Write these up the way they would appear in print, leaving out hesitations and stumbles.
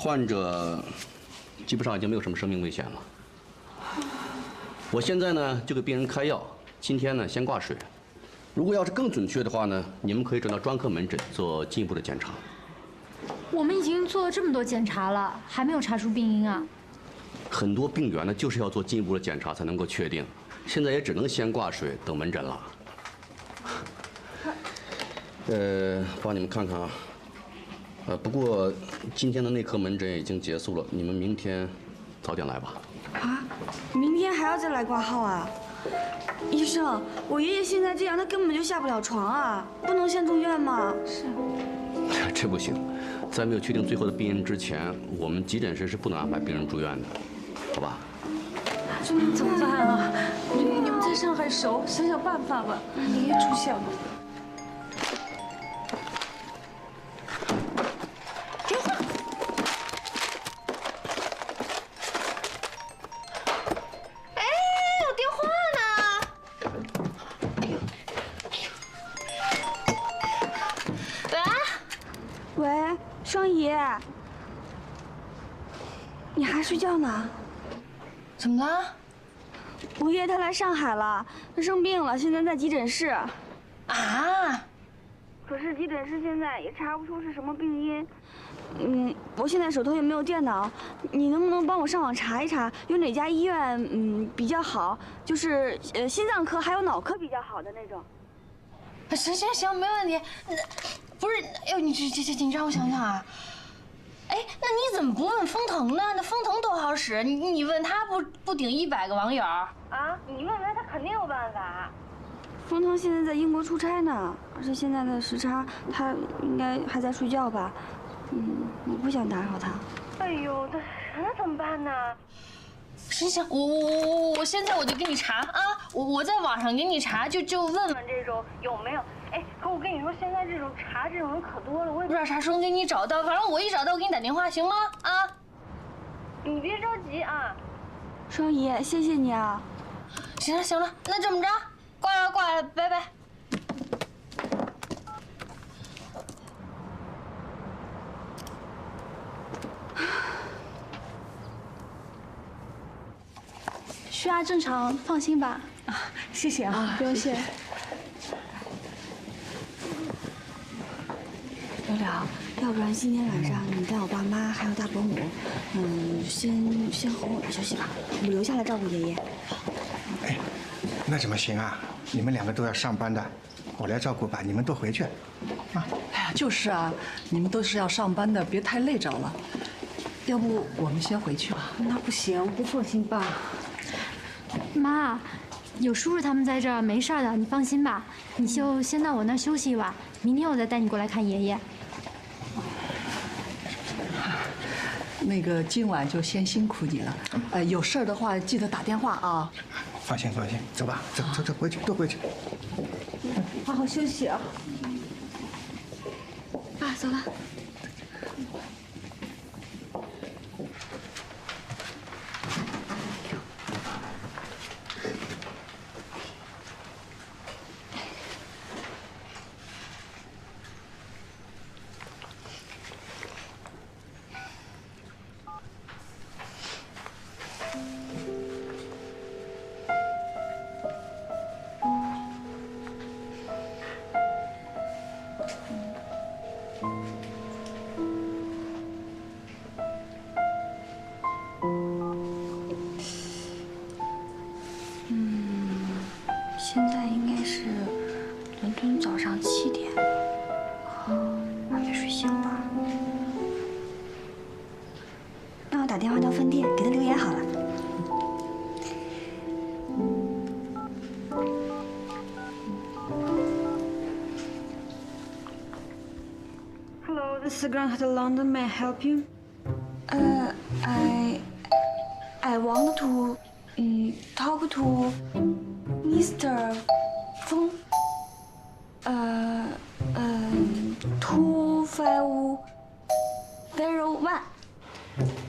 患者基本上已经没有什么生命危险了。我现在呢就给病人开药，今天呢先挂水。如果要是更准确的话呢，你们可以转到专科门诊做进一步的检查。我们已经做了这么多检查了，还没有查出病因啊。很多病源呢就是要做进一步的检查才能够确定，现在也只能先挂水等门诊了。帮你们看看啊。不过今天的内科门诊已经结束了，你们明天早点来吧。啊，明天还要再来挂号啊？医生，我爷爷现在这样，他根本就下不了床啊，不能先住院吗？是。这不行，在没有确定最后的病因之前，我们急诊室是不能安排病人住院的，好吧？这怎么办啊？你们在上海熟，想想办法吧。爷爷出现了。 你还睡觉呢？怎么了？我爷爷他来上海了，他生病了，现在在急诊室。啊！可是急诊室现在也查不出是什么病因。我现在手头也没有电脑，你能不能帮我上网查一查，有哪家医院比较好？就是心脏科还有脑科比较好的那种。行，没问题。不是，哎呦，你让我想想啊。 哎，那你怎么不问封腾呢？那封腾多好使，你问他不顶100个网友啊？你问他肯定有办法。封腾现在在英国出差呢，而且现在的时差，他应该还在睡觉吧？我不想打扰他。哎呦，那怎么办呢？行，我现在我就给你查啊，我在网上给你查，就问问这种有没有。 哎，可我跟你说，现在这种查这种人可多了，我也不知道啥时候给你找到。反正我一找到，我给你打电话，行吗？啊，你别着急啊。双姨，谢谢你啊。行了，那这么着，挂了，拜拜。血压正常，放心吧。啊，谢谢啊，不用谢。 刘了，要不然今天晚上你带我爸妈还有大伯母，先哄我们休息吧，我们留下来照顾爷爷。哎，那怎么行啊？你们2个都要上班的，我来照顾吧，你们都回去。啊，哎呀，就是啊，你们都是要上班的，别太累着了。要不我们先回去吧？那不行，不放心吧？妈，有叔叔他们在这儿，没事的，你放心吧。你就先到我那儿休息一晚，明天我再带你过来看爷爷。 那个今晚就先辛苦你了，有事儿的话记得打电话啊。放心，走吧，走，回去，都回去。好好休息啊。爸，走了。现在应该是伦敦早上7点，还没睡醒吧？那我打电话到饭店给他留言好了。Hello, this is Grand Hotel London. May I help you? I want to talk to Mr. Feng. 2501.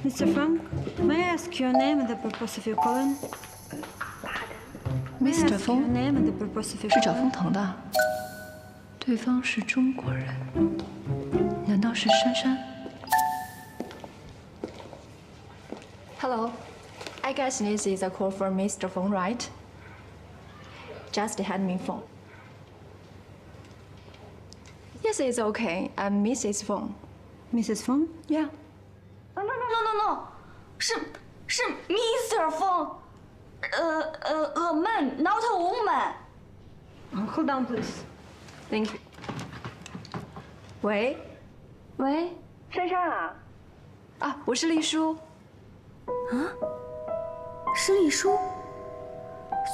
Mr. Funk, may I ask your name and the purpose of your calling? May I Mr. ask your Feng name and the purpose of your 是找 calling? 封腾的，对方是中国人，难道是珊珊？ Hello. I guess this is a call for Mr. Feng, right? Just hand me phone. Yes, it's okay. I'm Mrs. Feng. Mrs. Feng? Yeah. No， 是 Mr. 风，a man, not a woman. Hold on, please. Thank you. 喂，喂，珊珊啊，啊，我是丽叔。是李叔。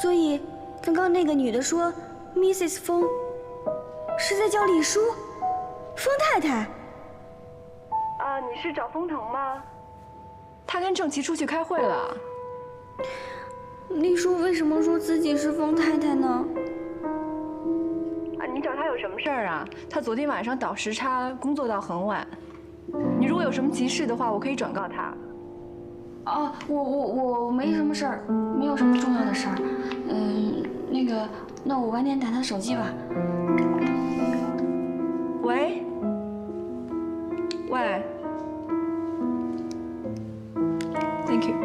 所以刚刚那个女的说 Mrs. 风是在叫李叔，风太太。啊，你是找封腾吗？他跟郑琪出去开会了。丽叔为什么说自己是风太太呢？啊，你找他有什么事儿啊？他昨天晚上倒时差，工作到很晚。你如果有什么急事的话，我可以转告他。哦，我没什么事儿，没有什么重要的事儿。那个，那我晚点打他手机吧。喂，喂 ，Thank you。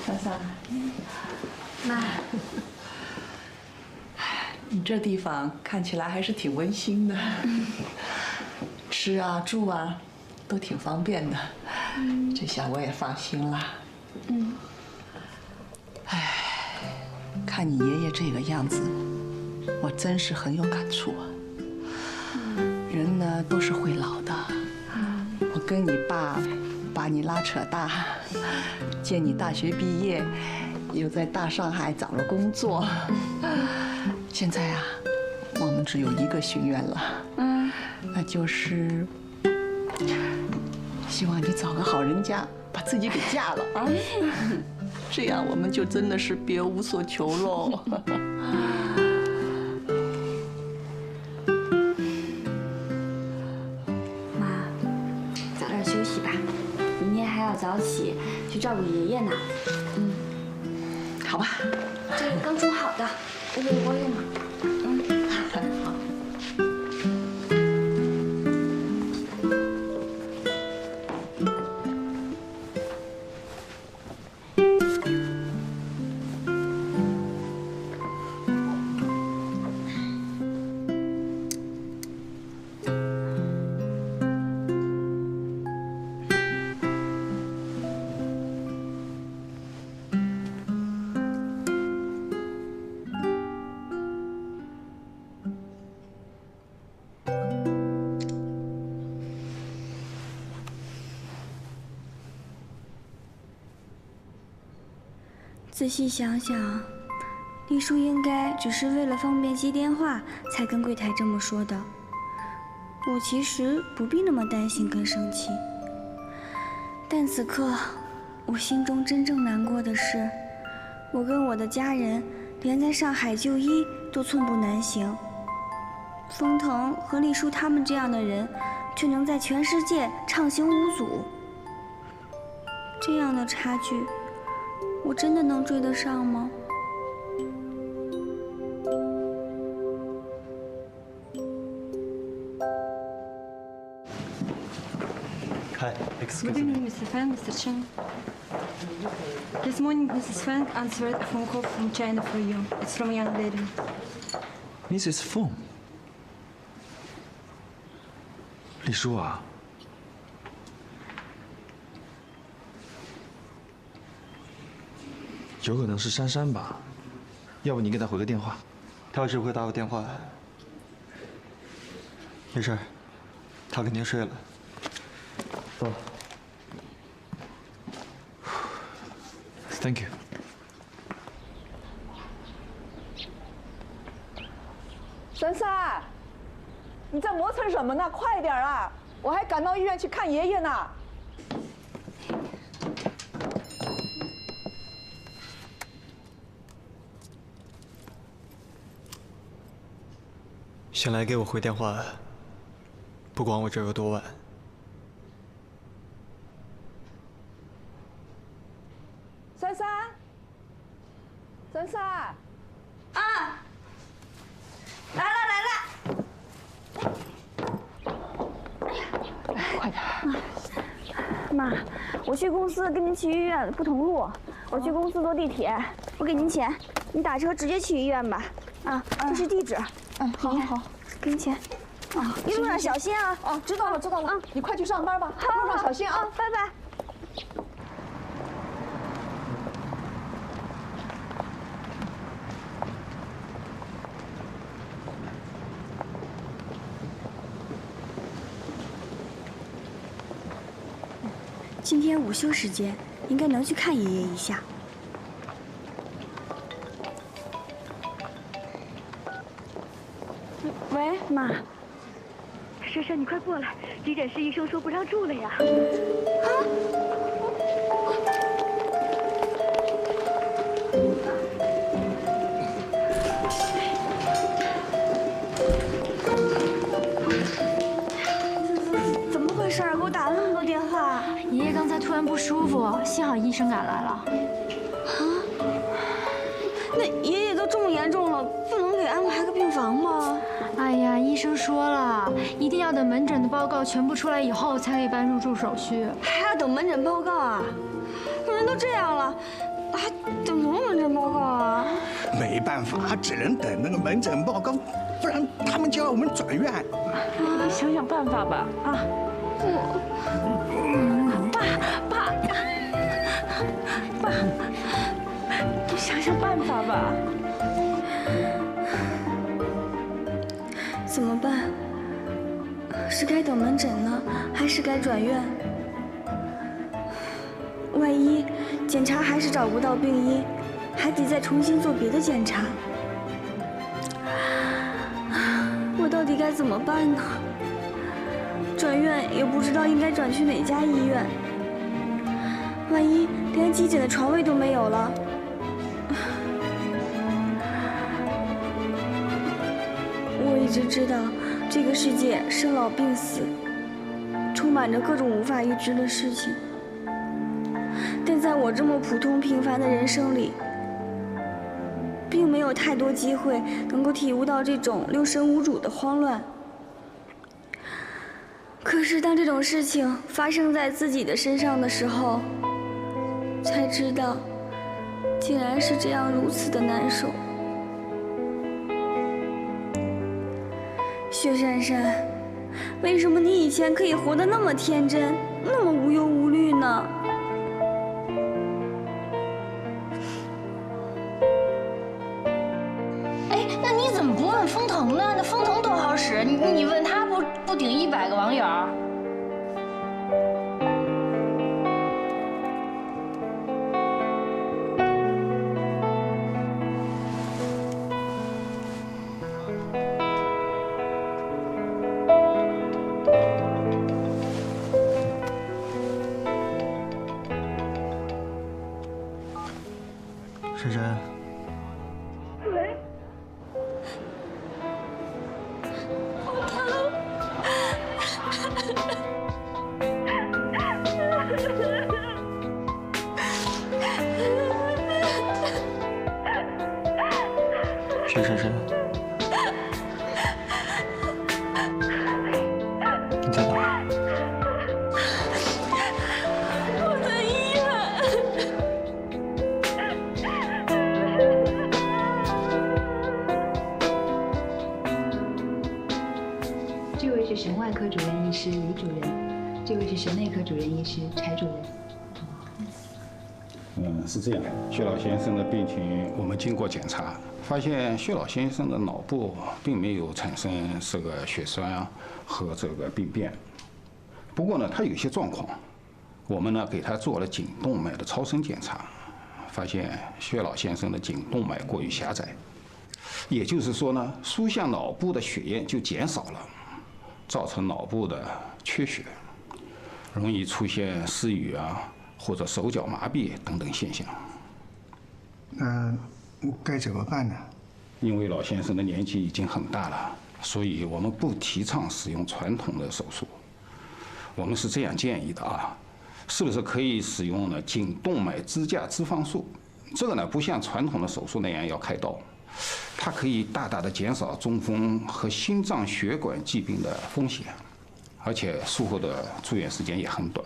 珊珊，妈，你这地方看起来还是挺温馨的，吃啊住啊都挺方便的，这下我也放心了。哎，看你爷爷这个样子，我真是很有感触啊。人呢都是会老的，我跟你爸把你拉扯大，见你大学毕业，又在大上海找了工作，现在啊，我们只有一个心愿了，那就是希望你找个好人家，把自己给嫁了啊，这样我们就真的是别无所求喽。妈，早点休息吧，明天还要早起去照顾爷爷呢。好吧，这个刚煮好的，我给我用嘛。好。仔细想想，丽叔应该只是为了方便接电话才跟柜台这么说的。我其实不必那么担心跟生气，但此刻我心中真正难过的是，我跟我的家人连在上海就医都寸步难行。封腾和丽叔他们这样的人，却能在全世界畅行无阻。这样的差距，我真的能追得上吗？Hi, excuse Good me. evening, Mr. Fang, Mr. Chen. This morning, Mrs. Fang answered a phone call from China for you. It's from a young lady. Mrs. Feng， 李叔啊，有可能是珊珊吧？要不你给她回个电话。她要是会打我电话，没事儿，她肯定睡了。走。Thank you。珊珊，你在磨蹭什么呢？快点啊！我还赶到医院去看爷爷呢。想来给我回电话，不管我这有多晚。珊珊，珊珊，啊，来了来了。快点！妈，我去公司跟您去医院不同路，我去公司坐地铁，我给您钱，你打车直接去医院吧。啊，这是地址。好好好，给你钱。啊，一路上小心啊！哦，知道了知道了。你快去上班吧，路上小心啊！拜拜。今天午休时间，应该能去看爷爷一下。喂，妈。珊珊，你快过来！急诊室医生说不让住了呀。怎么回事？给我打了那么多电话。爷爷刚才突然不舒服，幸好医生赶来了。啊？那爷爷都这么严重了，不能给安排个病房吗？哎呀，医生说了，一定要等门诊的报告全部出来以后，才可以办入住手续。还要等门诊报告啊？人都这样了，还等什么门诊报告啊？没办法，只能等那个门诊报告，不然他们就要我们转院。你想想办法吧，啊！爸，你想想办法吧。怎么办？是该等门诊呢，还是该转院？万一检查还是找不到病因，还得再重新做别的检查。我到底该怎么办呢？转院也不知道应该转去哪家医院。万一连急诊的床位都没有了。我一直知道，这个世界生老病死，充满着各种无法预知的事情。但在我这么普通平凡的人生里，并没有太多机会能够体悟到这种六神无主的慌乱。可是当这种事情发生在自己的身上的时候，才知道，竟然是这样如此的难受。薛珊珊，为什么你以前可以活得那么天真，那么无忧无虑呢？哎，那你怎么不问封腾呢？那封腾多好使，你问他不顶100个网友。珊珊，喂，好疼！薛珊珊，你在哪？我在医院。这位是神外科主任医师李主任，这位是神内科主任医师柴主任。是这样，薛老先生的病情，我们经过检查，发现薛老先生的脑部并没有产生这个血栓和这个病变。不过呢，他有些状况，我们呢给他做了颈动脉的超声检查，发现薛老先生的颈动脉过于狭窄，也就是说呢，输向脑部的血液就减少了，造成脑部的缺血，容易出现失语或者手脚麻痹等等现象。那该怎么办呢？因为老先生的年纪已经很大了，所以我们不提倡使用传统的手术。我们是这样建议的啊，是不是可以使用呢颈动脉支架脂肪术？这个呢不像传统的手术那样要开刀，它可以大大的减少中风和心脏血管疾病的风险，而且术后的住院时间也很短。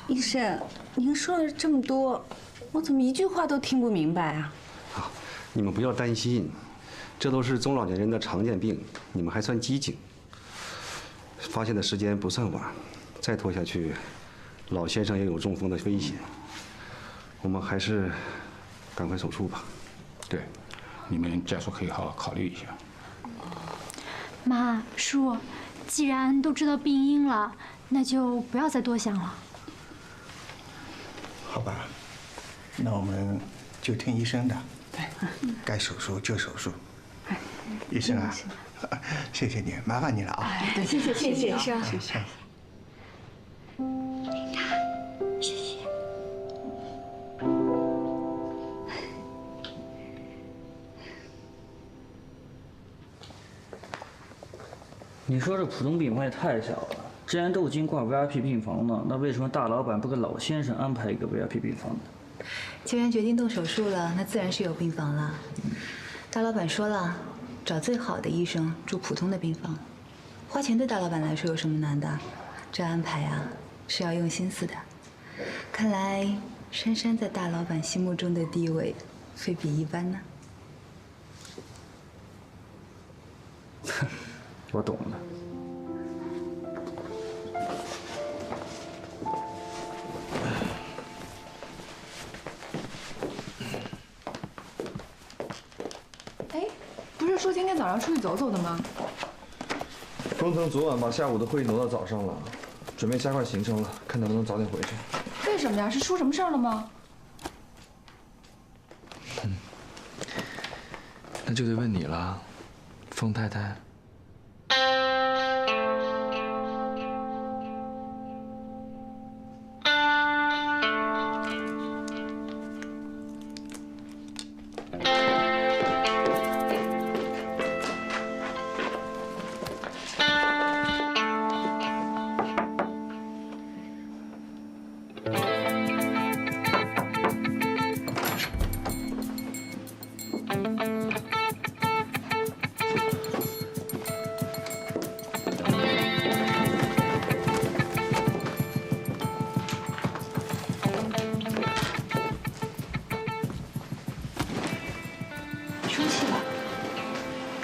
医生，您说了这么多，我怎么一句话都听不明白啊？好，你们不要担心，这都是中老年人的常见病，你们还算机警，发现的时间不算晚，再拖下去，老先生也有中风的危险。我们还是赶快手术吧。对，你们家属可以好好考虑一下。妈，叔，既然都知道病因了，那就不要再多想了。好吧，那我们就听医生的，该手术就手术。医生啊，谢谢你，麻烦你了啊！谢谢医生，谢谢。谢谢。你说这浦东病房也太小了，既然都已经挂 VIP 病房了，那为什么大老板不给老先生安排一个 VIP 病房呢？既然决定动手术了，那自然是有病房了。大老板说了，找最好的医生住普通的病房，花钱对大老板来说有什么难的？这安排啊是要用心思的。看来珊珊在大老板心目中的地位非比一般呢。我懂了。哎，不是说今天早上出去走走的吗？工程昨晚把下午的会议挪到早上了，准备加快行程了，看能不能早点回去。为什么呀？是出什么事儿了吗？那就得问你了，风太太。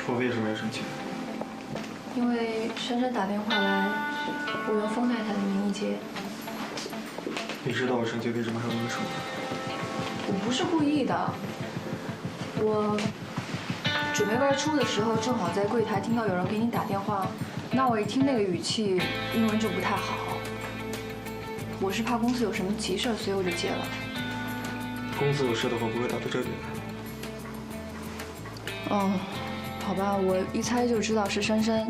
我为什么要生气？因为珊珊打电话来，我用封太太的名义接。你知道我生气为什么还要那么说？我不是故意的，我准备外出的时候，正好在柜台听到有人给你打电话，那我一听那个语气，英文就不太好。我是怕公司有什么急事，所以我就接了。公司有事的话不会打到这里来。哦，好吧，我一猜就知道是珊珊。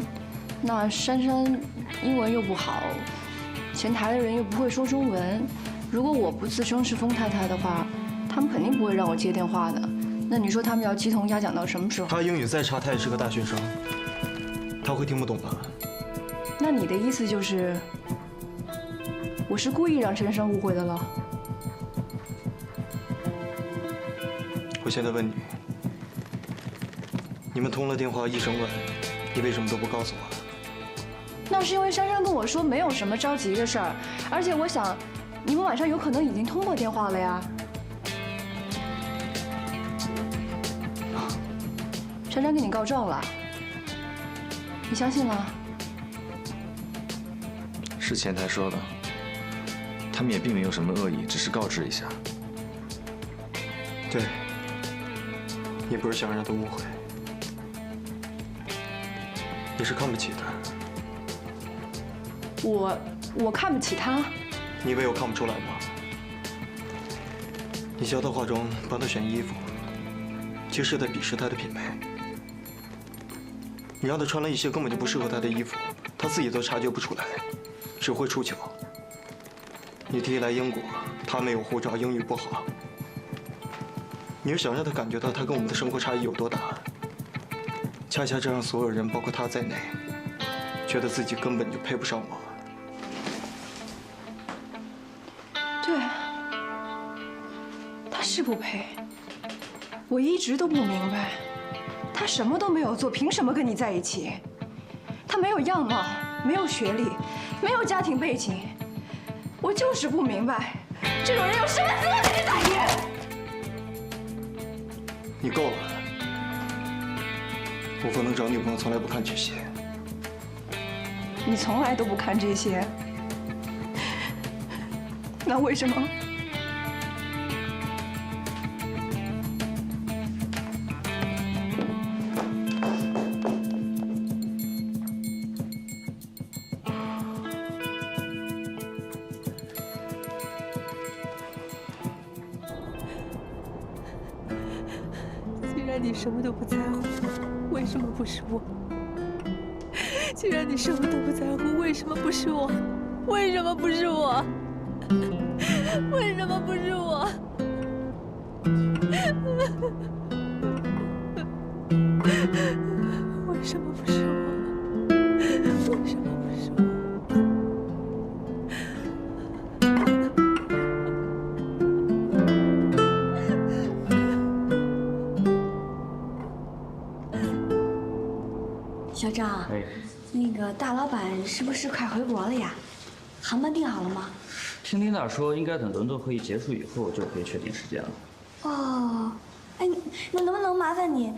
那珊珊英文又不好，前台的人又不会说中文。如果我不自称是封太太的话，他们肯定不会让我接电话的。那你说他们要鸡同鸭讲到什么时候？他英语再差，他也是个大学生，他会听不懂吧？那你的意思就是，我是故意让珊珊误会的了？我现在问你，你们通了电话1整晚，你为什么都不告诉我？那是因为珊珊跟我说没有什么着急的事儿，而且我想，你们晚上有可能已经通过电话了呀。珊珊跟你告状了，你相信了？是前台说的，他们也并没有什么恶意，只是告知一下。对，你不是想让他误会，你是看不起他。我看不起他。你以为我看不出来吗？你教他化妆，帮他选衣服，其实是在鄙视他的品味。你让他穿了一些根本就不适合他的衣服，他自己都察觉不出来，只会出糗。你提议来英国，他没有护照，英语不好。你是想让他感觉到他跟我们的生活差异有多大？恰恰这让所有人，包括他在内，觉得自己根本就配不上我。对，他是不配。我一直都不明白，他什么都没有做，凭什么跟你在一起？他没有样貌，没有学历，没有家庭背景，我就是不明白，这种人有什么资格跟你在一起？你够了。我不能找女朋友从来不看这些。你从来都不看这些，那为什么？既然你什么都不在乎，为什么不是我？既然你什么都不在乎，为什么不是我？为什么不是我？为什么不是我？为什么不是我？为什么不是我？小张，那个大老板是不是快回国了呀？航班订好了吗？听琳达说，应该等伦敦会议结束以后就可以确定时间了。哦，哎，那能不能麻烦你，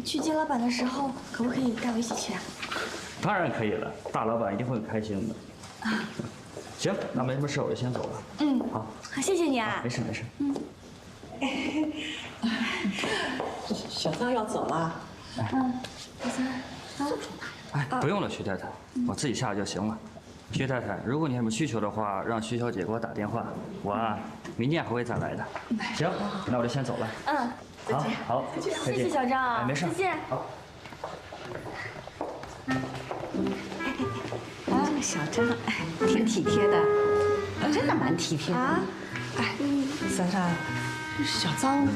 去接老板的时候，可不可以带我一起去啊？当然可以了，大老板一定会很开心的。行，那没什么事，我就先走了。嗯，好，谢谢你啊。没事没事。小张要走了。小三，哎，不用了，徐太太，我自己下来就行了。徐太太，如果你还有需求的话，让徐小姐给我打电话，我明天还会再来的。行，那我就先走了。再见。好，再见。谢谢小张。哎，没事。再见。好。这个小张，挺体贴的，真的蛮体贴的。哎，珊珊，小张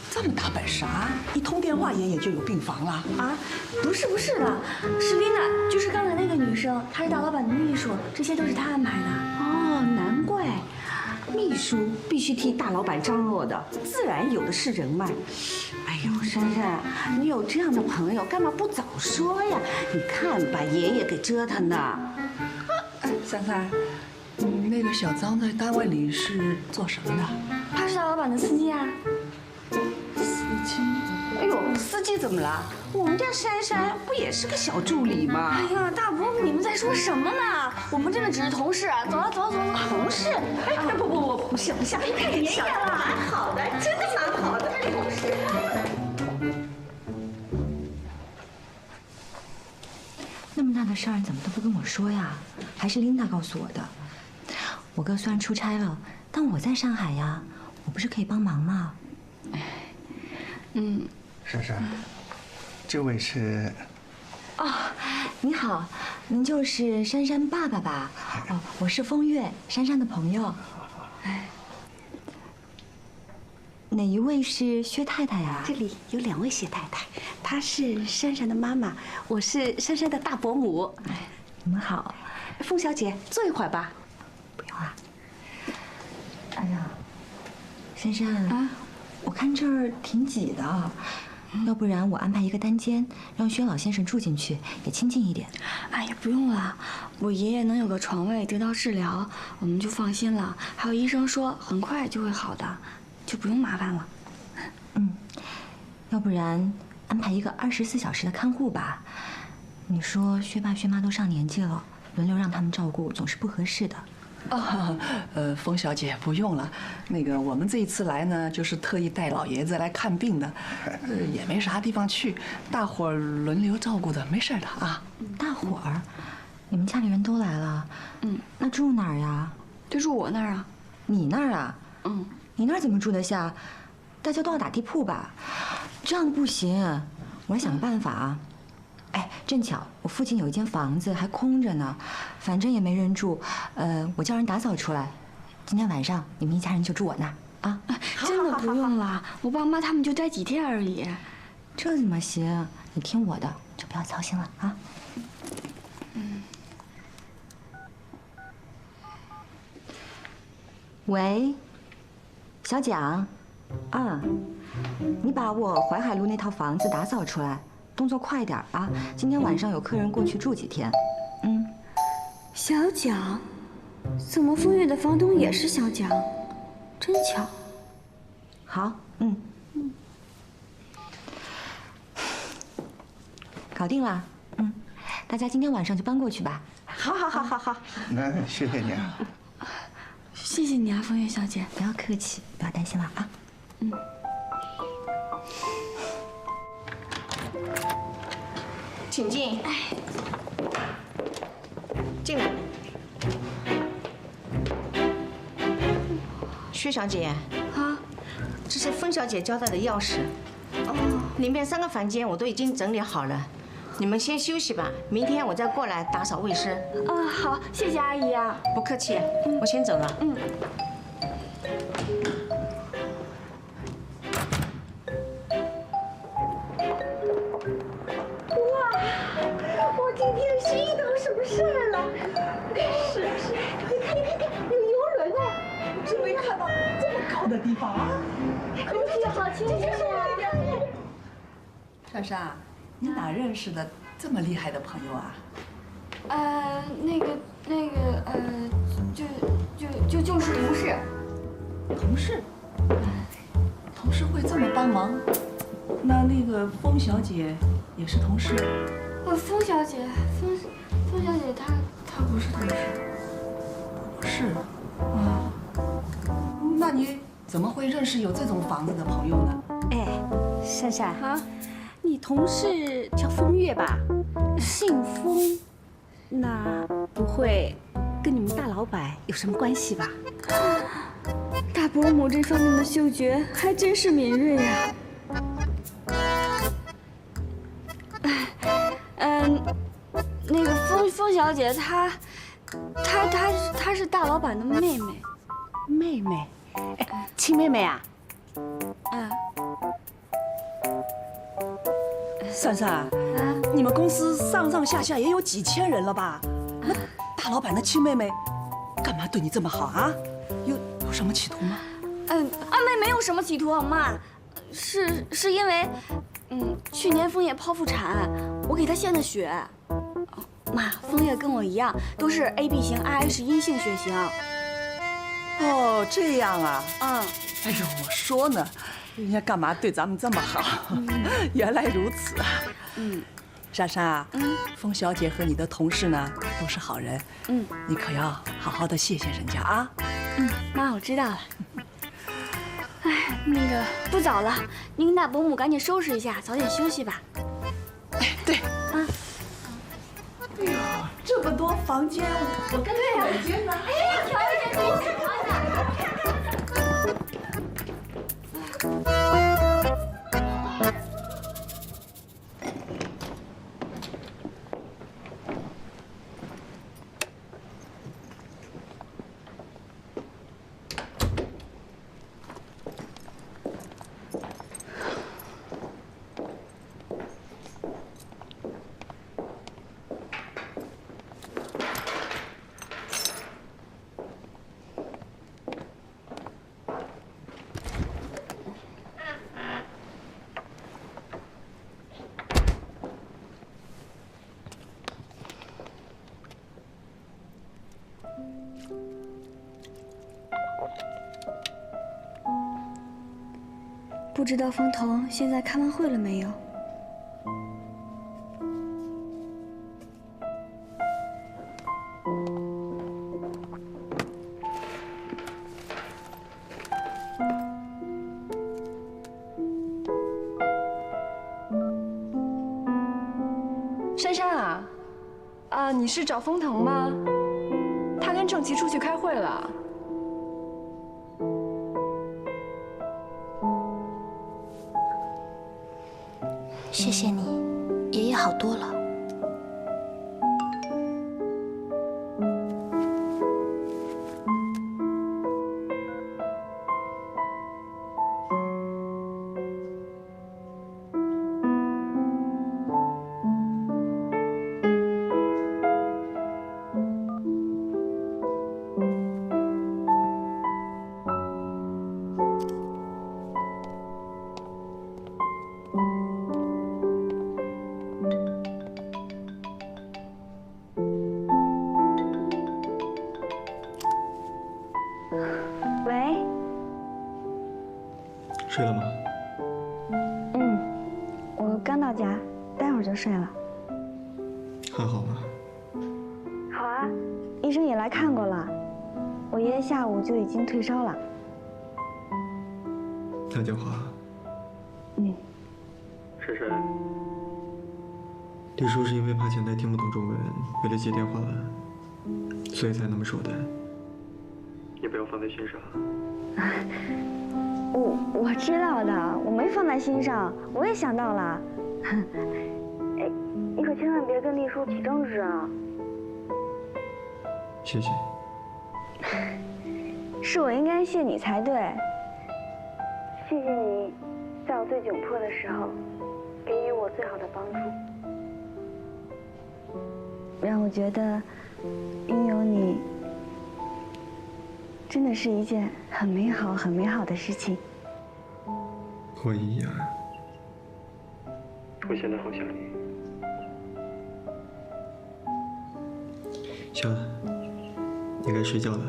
这么大本事啊，一通电话爷爷就有病房了啊？不是的，是琳达，就是刚才那个女生，她是大老板的秘书，这些都是她安排的。哦，难怪，秘书必须替大老板张罗的，自然有的是人脉。哎呦，珊珊，你有这样的朋友，干嘛不早说呀？你看把爷爷给折腾的。哎，珊珊，那个小张在单位里是做什么的？他是大老板的司机啊。司机？哎呦，司机怎么了？我们家珊珊不也是个小助理吗？哎呀，大伯母，你们在说什么呢？我们真的只是同事。走了。同事？哎，不像，太爷爷了，蛮好的，真的蛮好的，同事。那么大的事儿，你怎么都不跟我说呀？还是琳达告诉我的。我哥虽然出差了，但我在上海呀，我不是可以帮忙吗？珊珊，这位是……哦，你好，您就是珊珊爸爸吧？哦，我是风月，珊珊的朋友。哪一位是薛太太呀？这里有2位薛太太，她是珊珊的妈妈，我是珊珊的大伯母。你们好，凤小姐，坐一会儿吧。不用了。哎呀，珊珊啊，我看这儿挺挤的，要不然我安排一个单间，让薛老先生住进去，也清静一点。哎呀，不用了，我爷爷能有个床位得到治疗，我们就放心了。还有医生说很快就会好的，就不用麻烦了。要不然安排一个24小时的看护吧。你说薛爸薛妈都上年纪了，轮流让他们照顾总是不合适的。冯小姐不用了，那个我们这一次来呢，就是特意带老爷子来看病的，也没啥地方去，大伙儿轮流照顾的，没事的啊。大伙儿，你们家里人都来了，那住哪儿呀？就住我那儿啊。你那儿啊？你那儿怎么住得下？大家都要打地铺吧？这样不行，我来想个办法啊。哎，正巧我附近有一间房子还空着呢，反正也没人住，我叫人打扫出来。今天晚上你们一家人就住我那儿啊。真的不用了，我爸妈他们就待几天而已。这怎么行？你听我的，就不要操心了啊。喂，小蒋，啊，你把我淮海路那套房子打扫出来，动作快点啊！今天晚上有客人过去住几天。小蒋，怎么风月的房东也是小蒋？真巧。好，搞定了，大家今天晚上就搬过去吧。好。那谢谢你啊。谢谢你啊，风月小姐。不要客气，不要担心了啊。请进。进来。薛小姐。啊，这是风小姐交代的钥匙。里面3个房间我都已经整理好了，你们先休息吧，明天我再过来打扫卫生。好，谢谢阿姨啊。不客气，我先走了。我今天是遇到什么事儿了？是，你看，有游轮哎！真没看到这么高的地方啊！空气好清新呀！莎莎，你哪认识的这么厉害的朋友啊？就是同事。同事？同事会这么帮忙？那个风小姐也是同事？风小姐她不是同事。不是？那你怎么会认识有这种房子的朋友呢？哎，珊珊啊，你同事叫风月吧？姓风，那不会跟你们大老板有什么关系吧？大伯母这方面的嗅觉还真是敏锐呀。那个风小姐她是大老板的妹妹。妹妹，亲妹妹啊？珊珊，你们公司上上下下也有几千人了吧？那大老板的亲妹妹，干嘛对你这么好啊？有什么企图吗？阿妹没有什么企图，妈，是因为，去年枫叶剖腹产，我给她献的血。妈，枫叶跟我一样，都是 AB 型 RH 阴性血型。哦，这样啊。哎呦，我说呢，人家干嘛对咱们这么好？原来如此啊。珊珊啊，风小姐和你的同事呢都是好人。你可要好好的谢谢人家啊。妈，我知道了。哎，那个不早了，您跟大伯母赶紧收拾一下，早点休息吧。对。哎呦，这么多房间，我跟哪间呢？调一下，调一下。不知道风彤现在开完会了没有？珊珊啊，你是找风腾吗？他跟郑琪出去开会了。谢谢你，爷爷好多了。喂。睡了吗？我刚到家，待会儿就睡了。还好吗？好啊，医生也来看过了，我爷爷下午就已经退烧了。那就好。珊珊，丽叔是因为怕前台听不懂中文，为了接电话，所以才那么说的。你不要放在心上。我知道的，我没放在心上，我也想到了。哎，你可千万别跟丽叔起争执啊！谢谢。是我应该谢你才对。谢谢你，在我最窘迫的时候，给予我最好的帮助，让我觉得拥有你真的是一件很美好、很美好的事情。我一样。我现在好想你。行了，你该睡觉了，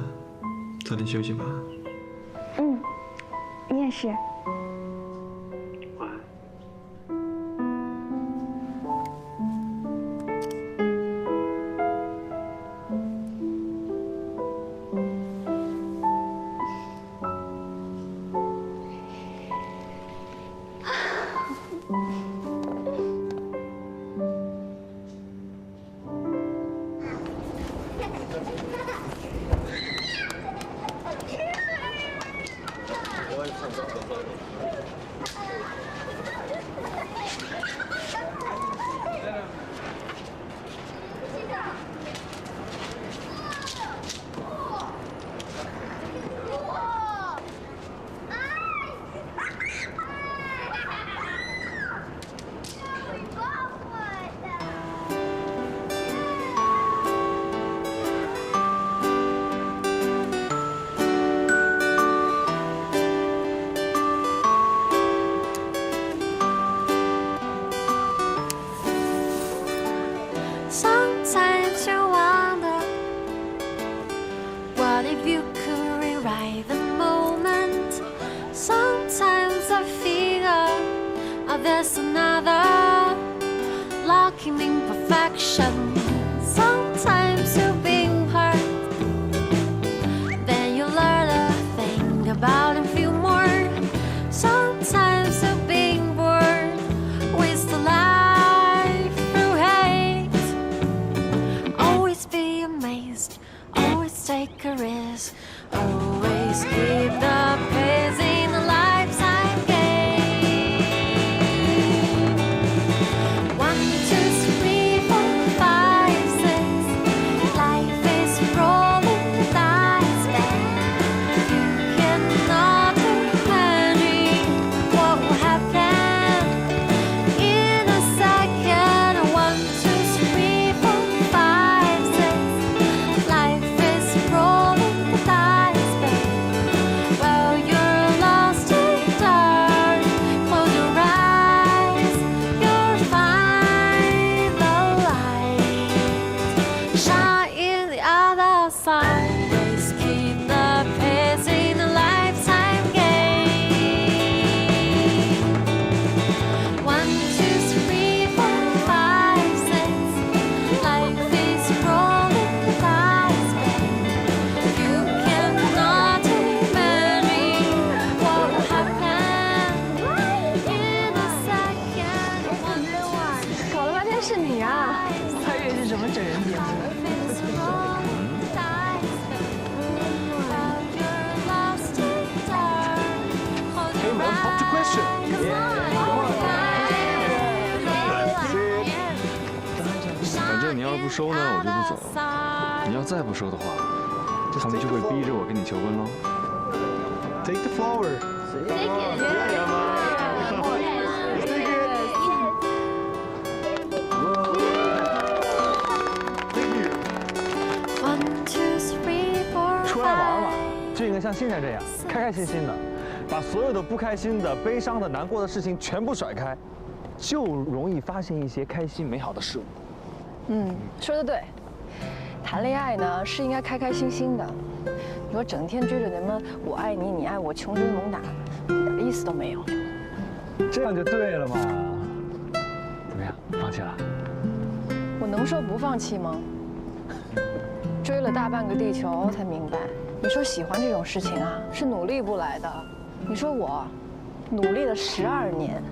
早点休息吧。你也是。晚安。Sometimes you wonder, what if you could rewrite the moment? Sometimes I figure, oh, there's another lacking imperfection. Sometimes you've been hurt, then you learn to think about and feel more. Sometimes you've been bored with the life through hate. Always be amazed, always take a risk, always keep the pace in a lifetime game. 1, 2, 3, 4, 5, 6. Life is rolling the dice, babe. You cannot imagine what will happen in a second. 1, 2, 3, 4, 5, 6. Life is rolling the dice, babe. Well, you're lost in dark. Close your eyes, you'll find the light. Shine in the other side. Always keep the pace in a lifetime game. 1, 2, 3, 4, 5, 6. Life is rolling the dice, babe. You cannot imagine what will happen in a second. 1, 2, 3, 搞了半天是你啊！我还以为是什么整人节目。 Hey man, pop the question. 反正你要是不收呢，我就不走；你要再不收的话，他们就会逼着我跟你求婚喽。Take the flower. One, two, three, four, 出来玩嘛，就应该像现在这样，开开心心的，把所有的不开心的、悲伤的、难过的事情全部甩开，就容易发现一些开心美好的事物。说得对，谈恋爱呢是应该开开心心的。你说整天追着什么我爱你，你爱我，穷追猛打，一点意思都没有。这样就对了嘛。怎么样，放弃了？我能说不放弃吗？追了大半个地球才明白，你说喜欢这种事情啊，是努力不来的。你说我努力了12年，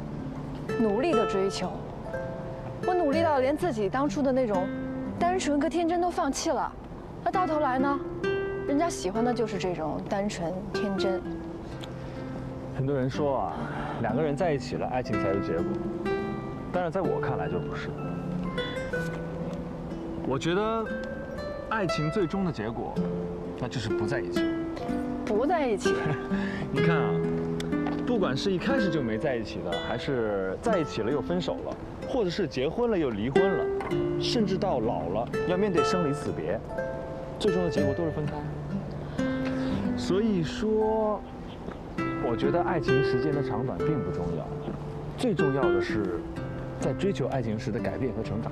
努力的追求，我努力到连自己当初的那种单纯和天真都放弃了，那到头来呢，人家喜欢的就是这种单纯天真。很多人说啊，两个人在一起了，爱情才有结果，但是在我看来就不是。我觉得，爱情最终的结果，那就是不在一起。不在一起？你看啊，不管是一开始就没在一起的，还是在一起了又分手了，或者是结婚了又离婚了，甚至到老了要面对生离死别，最终的结果都是分开。所以说，我觉得爱情时间的长短并不重要，最重要的是在追求爱情时的改变和成长。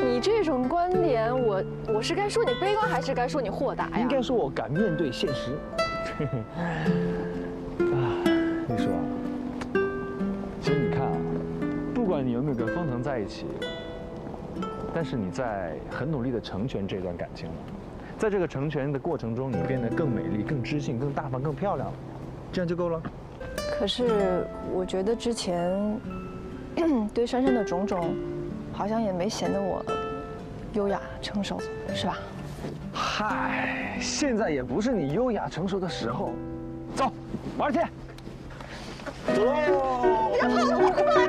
你这种观点，我是该说你悲观，还是该说你豁达呀？应该说我敢面对现实。你说啊，其实你看啊，不管你有没有跟封腾在一起，但是你在很努力地成全这段感情了。在这个成全的过程中，你变得更美丽、更知性、更大方、更漂亮了，这样就够了。可是我觉得之前对珊珊的种种，好像也没显得我优雅成熟，是吧？嗨，现在也不是你优雅成熟的时候。走，玩去。走喽！别跑了，我快！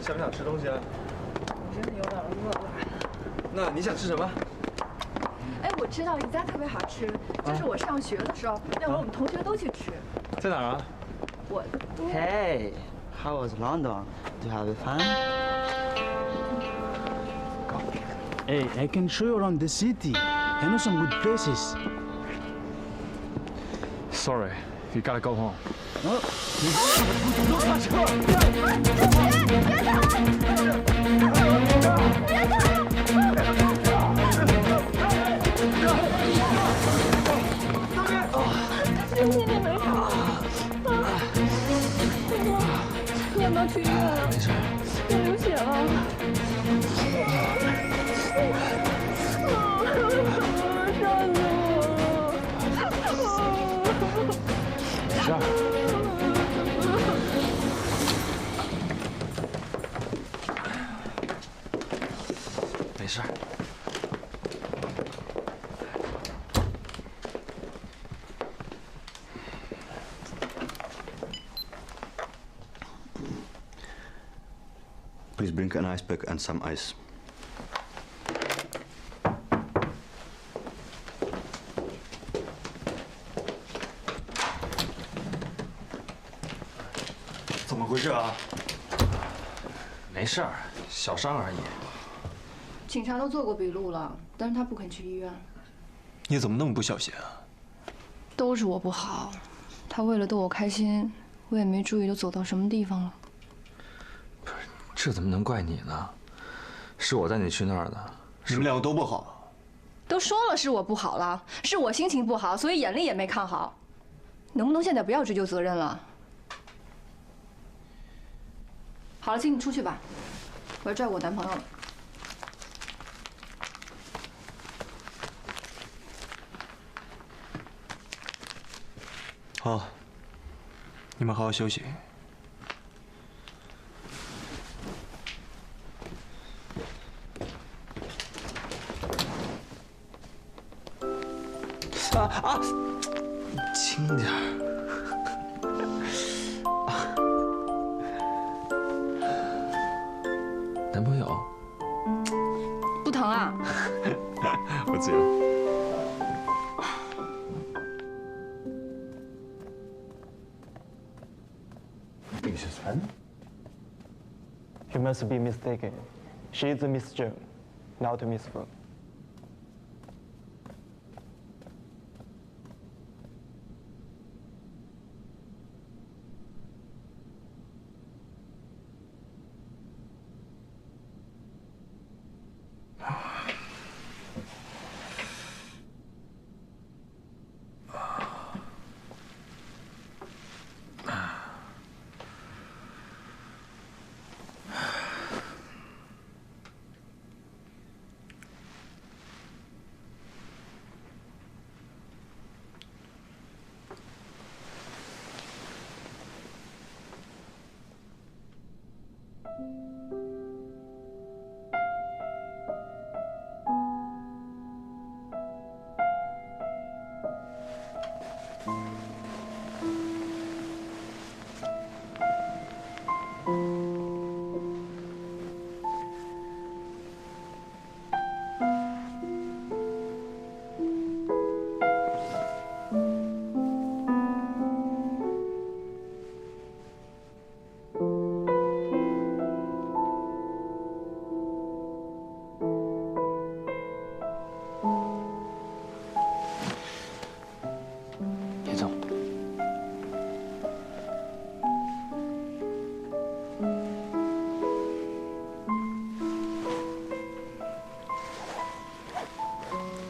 想不想吃东西啊？真的有点饿了。那你想吃什么？哎，我知道一家特别好吃，就是我上学的时候，那会儿我们同学都去吃。在哪儿啊？我。Hey, how was London? Do you have fun? Hey, I can show you around the city. I know some good places. Sorry, you gotta go home. 都下车！谢谢你们好。你要不要去医院啊？没事。要流血了。杀死我了！没事。没事。Please bring an ice pack and some ice. 怎么回事啊？没事儿，小伤而已。警察都做过笔录了，但是他不肯去医院。你怎么那么不小心啊？都是我不好，他为了逗我开心，我也没注意都走到什么地方了。不是，这怎么能怪你呢？是我带你去那儿的。你们两个都不好。都说了是我不好了，是我心情不好，所以眼力也没看好。能不能现在不要追究责任了？好了，请你出去吧，我要拽我男朋友了。好，你们好好休息。轻点儿。男朋友？不疼啊？我醉了。 Mrs. Fan? You must be mistaken. She is Miss Zheng, not Miss Feng.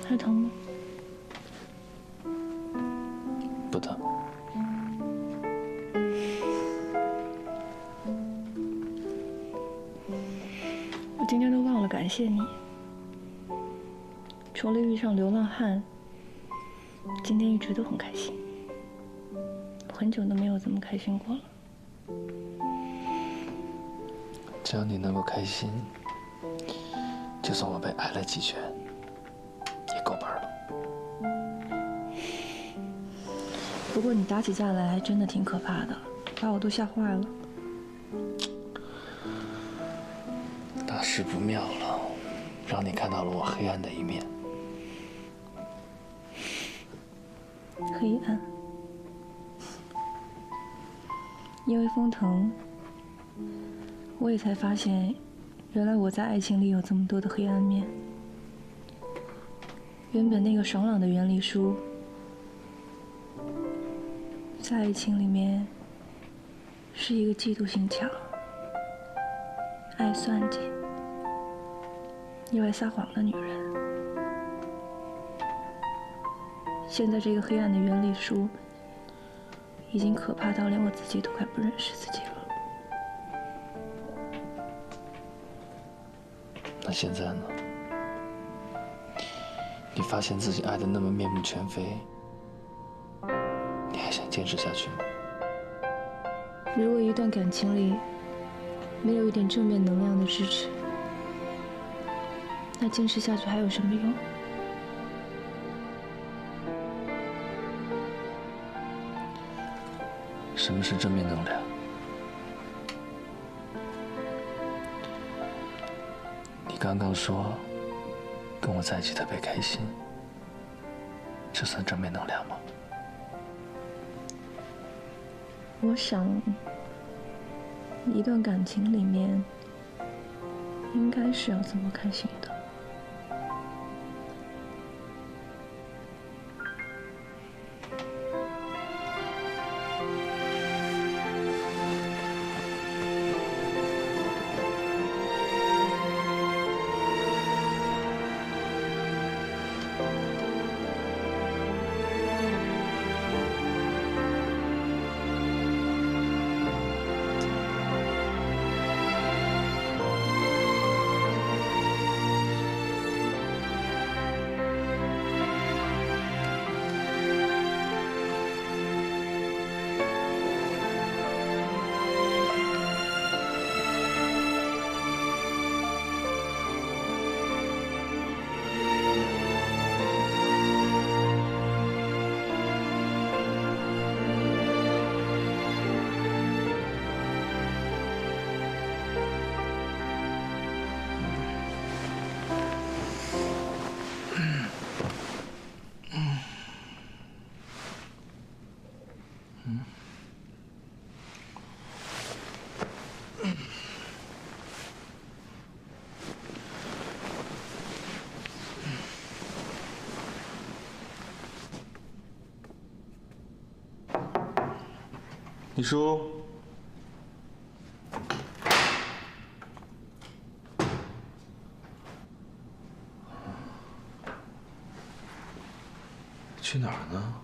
还疼吗？不疼。我今天都忘了感谢你。除了遇上流浪汉，今天一直都很开心。我很久都没有这么开心过了。只要你能够开心，就算我被挨了几拳，也够本了。不过你打起架来还真的挺可怕的，把我都吓坏了。大事不妙了，让你看到了我黑暗的一面。黑暗，因为风腾，我也才发现，原来我在爱情里有这么多的黑暗面。原本那个爽朗的原理书，在爱情里面是一个嫉妒心强、爱算计、又爱撒谎的女人。现在这个黑暗的原理书，已经可怕到连我自己都快不认识自己了。那现在呢？你发现自己爱得那么面目全非，你还想坚持下去吗？如果一段感情里没有一点正面能量的支持，那坚持下去还有什么用？什么是正面能量？你刚刚说跟我在一起特别开心，这算正面能量吗？我想，一段感情里面，应该是要这么开心的。李叔。去哪儿呢？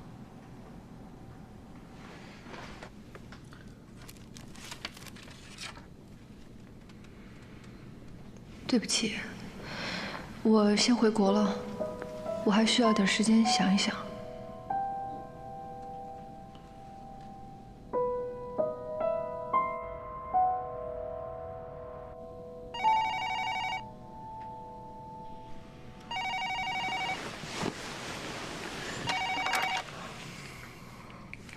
对不起，我先回国了，我还需要点时间想一想。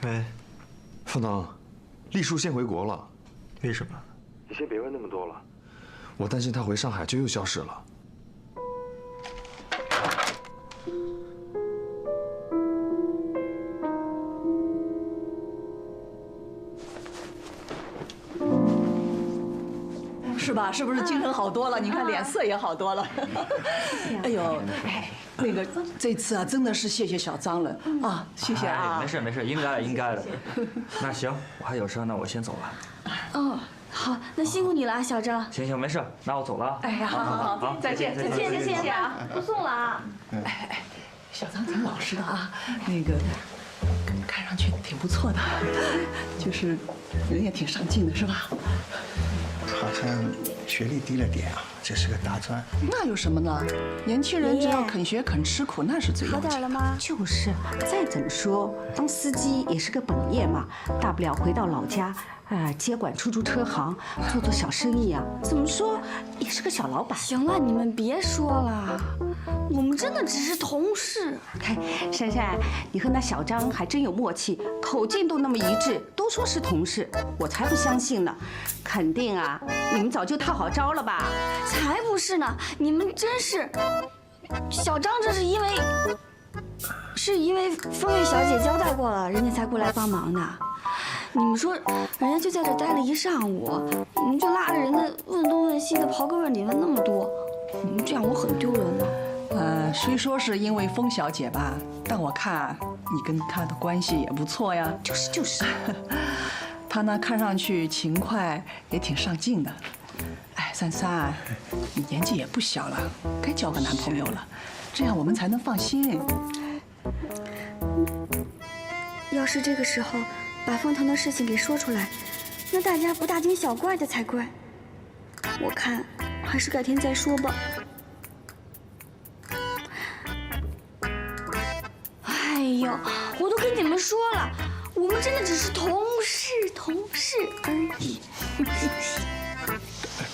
喂，凤腾，丽叔先回国了。为什么？你先别问那么多了，我担心他回上海就又消失了。是吧？是不是精神好多了？你看脸色也好多了。哎呦，那个这次啊，真的是谢谢小张了啊，谢谢啊。没事没事，应该的应该的。那行，我还有事，那我先走了。哦，好，那辛苦你了啊，小张。行行，没事，那我走了。哎呀，好，再见再见再见啊，不送了啊。哎，小张挺老实的啊，那个看上去挺不错的，就是人也挺上进的，是吧？好像学历低了点啊，这是个大专。那有什么呢？年轻人只要肯学肯吃苦，那是最要紧。好点了吗？就是，再怎么说，当司机也是个本业嘛，大不了回到老家，接管出租车行，做做小生意啊。怎么说，也是个小老板。行了，你们别说了，我们真的只是同事。嘿，珊珊，你和那小张还真有默契，口径都那么一致，都说是同事，我才不相信呢。肯定啊，你们早就套好招了吧？才不是呢，你们真是。小张这是因为风月小姐交代过了，人家才过来帮忙的。你们说，人家就在这待了一上午，你们就拉着人家问东问西的，刨根问底问那么多，你们这样我很丢人的。虽说是因为风小姐吧，但我看你跟她的关系也不错呀。就是。她呢，看上去勤快，也挺上进的。哎，珊珊，你年纪也不小了，该交个男朋友了，这样我们才能放心。要是这个时候把凤腾的事情给说出来，那大家不大惊小怪的才怪。我看还是改天再说吧。哎呦，我都跟你们说了，我们真的只是同事而已。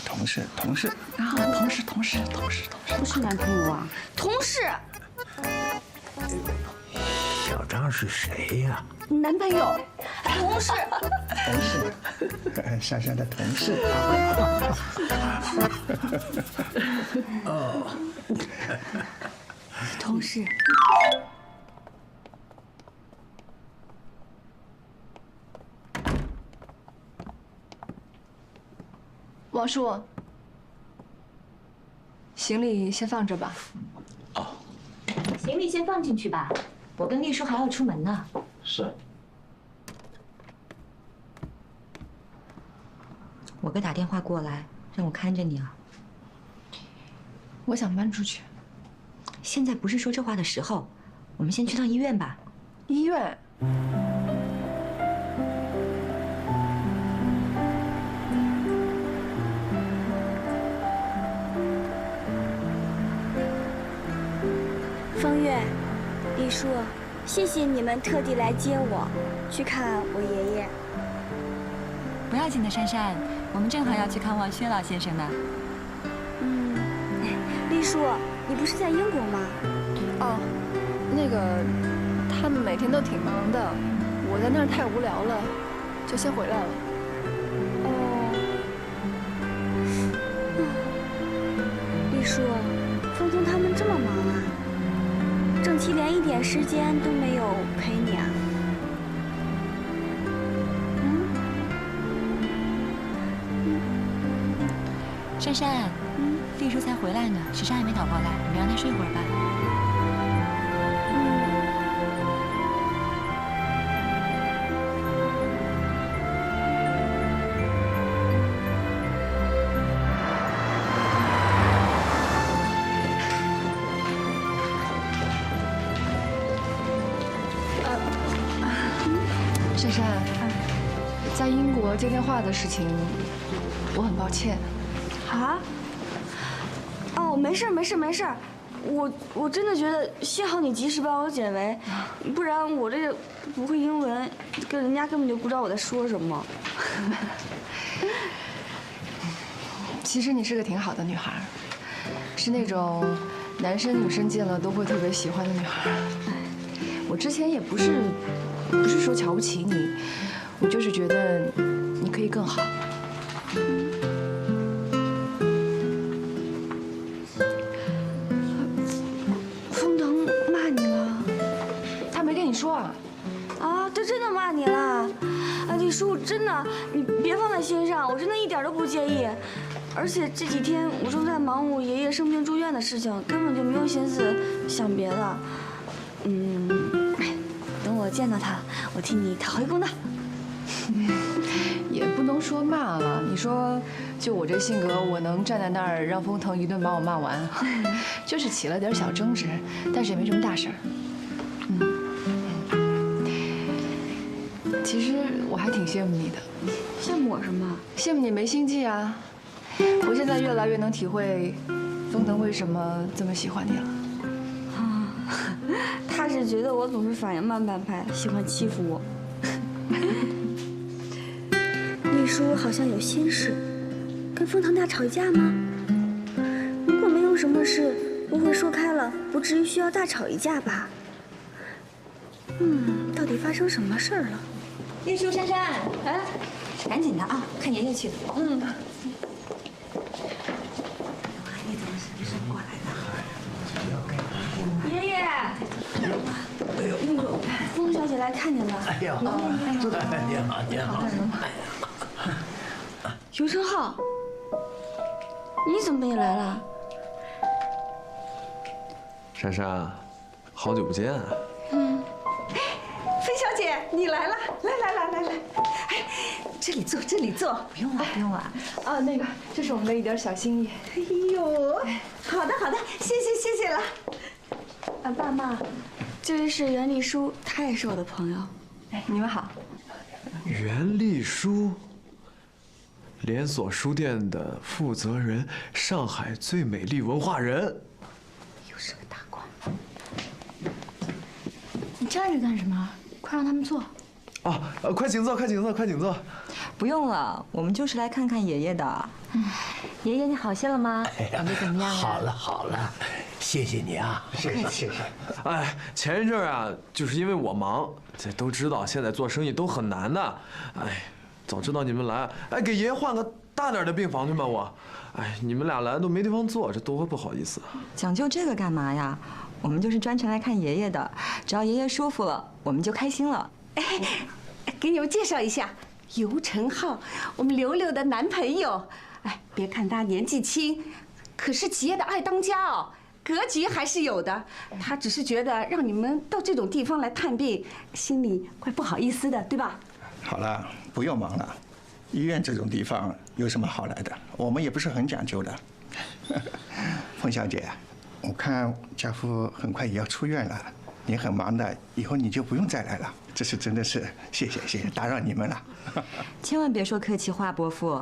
同事啊，同事，不是男朋友啊，同事。小张是谁呀？男朋友，同事，珊珊的同事哦，同事。王叔，行李先放这吧。行李先放进去吧，我跟丽叔还要出门呢。是。我哥打电话过来，让我看着你啊。我想搬出去。现在不是说这话的时候，我们先去趟医院吧。医院？风月，丽叔，谢谢你们特地来接我，去看我爷爷。不要紧的，珊珊，我们正好要去看望薛老先生呢。丽叔，你不是在英国吗？哦，那个，他们每天都挺忙的，我在那儿太无聊了，就先回来了。丽叔，峰峰他们这么忙啊？郑琪连一点时间都没有陪你啊？珊珊，丽叔才回来呢，时差还没倒过来，你让他睡会儿吧。珊珊，在英国接电话的事情，我很抱歉。啊？哦，没事没事没事，我真的觉得幸好你及时帮我解围，不然我这个不会英文，跟人家根本就不知道我在说什么。其实你是个挺好的女孩，是那种男生女生见了都会特别喜欢的女孩。我之前也不是说瞧不起你，我就是觉得你可以更好。风腾骂你了？他没跟你说啊？啊，他真的骂你了？啊，李叔，真的，你别放在心上，我真的一点都不介意。而且这几天我正在忙我爷爷生病住院的事情，根本就没有心思想别的。等我见到他，我替你讨回公道。也不能说骂了，你说就我这性格，我能站在那儿让风腾一顿把我骂完，就是起了点小争执，但是也没什么大事儿。其实我还挺羡慕你的。羡慕我什么？羡慕你没心计啊！我现在越来越能体会风腾为什么这么喜欢你了。啊，他是觉得我总是反应慢半拍，喜欢欺负我。丽叔好像有心事，跟风腾大吵一架吗？如果没有什么事，不会说开了，不至于需要大吵一架吧？到底发生什么事儿了？丽叔、珊珊，哎，赶紧的啊，看爷爷去了。你怎么什么时候过来的？爷爷，那个风小姐来看您了。哎呦，你好，你好。尤成浩，你怎么也来了？珊珊，好久不见啊！飞小姐，你来了，来，哎，这里坐，这里坐，不用了，不用了。啊，那个，这是我们的一点小心意。哎呦，好的，谢谢了。啊，爸妈，这位是袁丽书，他也是我的朋友。哎，你们好。袁丽书，连锁书店的负责人，上海最美丽文化人，又是个大官。你站着干什么？快让他们坐。啊，快请坐，快请坐，快请坐。不用了，我们就是来看看爷爷的。爷爷你好些了吗？感觉怎么样啊？好了，谢谢你啊，谢谢。哎，前一阵啊，就是因为我忙，这都知道，现在做生意都很难的。哎，早知道你们来，哎，给爷爷换个大点的病房去吧，我。哎，你们俩来都没地方坐，这多不好意思。讲究这个干嘛呀？我们就是专程来看爷爷的，只要爷爷舒服了，我们就开心了。哎，给你们介绍一下，尤成浩，我们柳柳的男朋友。哎，别看他年纪轻，可是企业的二当家哦，格局还是有的。他只是觉得让你们到这种地方来探病，心里怪不好意思的，对吧？好了，不用忙了。医院这种地方有什么好来的？我们也不是很讲究的。冯小姐，我看家父很快也要出院了，你很忙的，以后你就不用再来了。这是真的是谢谢，打扰你们了。千万别说客气话，伯父。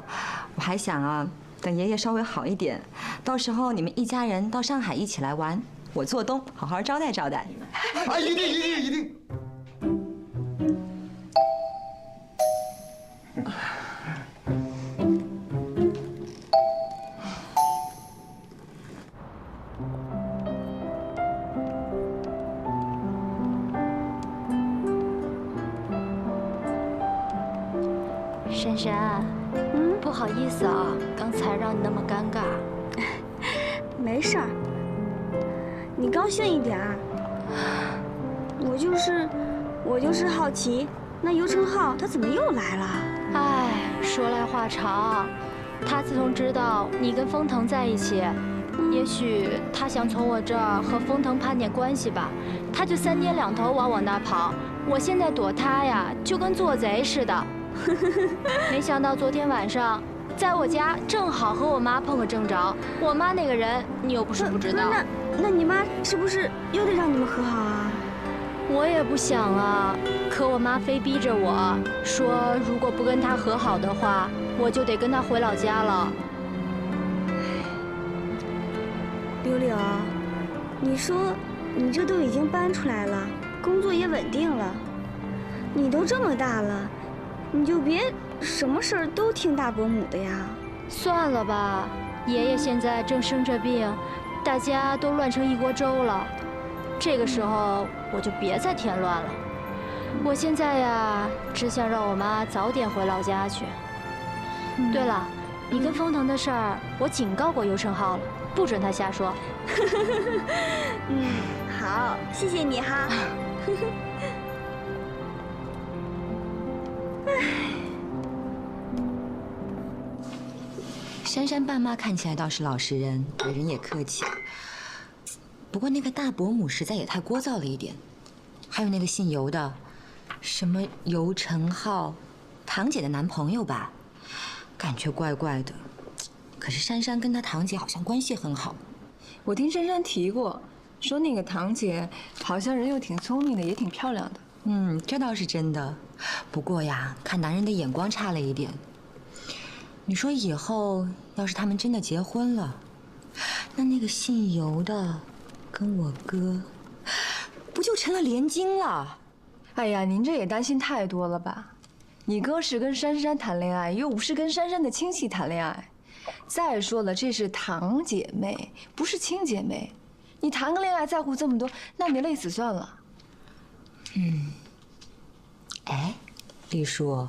我还想啊，等爷爷稍微好一点，到时候你们一家人到上海一起来玩，我做东好好招待招待。啊，一定。珊珊，不好意思啊，刚才让你那么尴尬。没事儿，你高兴一点儿。我就是好奇，那尤成浩他怎么又来了？哎，说来话长，他自从知道你跟风腾在一起，也许他想从我这儿和风腾攀点关系吧，他就三天两头往我那儿跑。我现在躲他呀，就跟做贼似的。没想到昨天晚上，在我家正好和我妈碰个正着。我妈那个人，你又不是不知道。那你妈是不是又得让你们和好啊？我也也不想啊，可我妈非逼着我说，如果不跟他和好的话，我就得跟他回老家了。柳柳，你说你这都已经搬出来了，工作也稳定了，你都这么大了，你就别什么事儿都听大伯母的呀。算了吧，爷爷现在正生着病，大家都乱成一锅粥了。这个时候我就别再添乱了。我现在呀，只想让我妈早点回老家去。对了，你跟风腾的事儿，我警告过尤成浩了，不准他瞎说。好，谢谢你哈。珊珊爸妈看起来倒是老实人，为人也客气。不过那个大伯母实在也太聒噪了一点，还有那个姓尤的，什么尤成浩，堂姐的男朋友吧，感觉怪怪的。可是珊珊跟她堂姐好像关系很好。我听珊珊提过，说那个堂姐好像人又挺聪明的，也挺漂亮的。这倒是真的。不过呀，看男人的眼光差了一点。你说以后要是他们真的结婚了，那个姓尤的跟我哥，不就成了连襟了？哎呀，您这也担心太多了吧？你哥是跟珊珊谈恋爱，又不是跟珊珊的亲戚谈恋爱。再说了，这是堂姐妹，不是亲姐妹。你谈个恋爱在乎这么多，那你累死算了。哎，丽叔，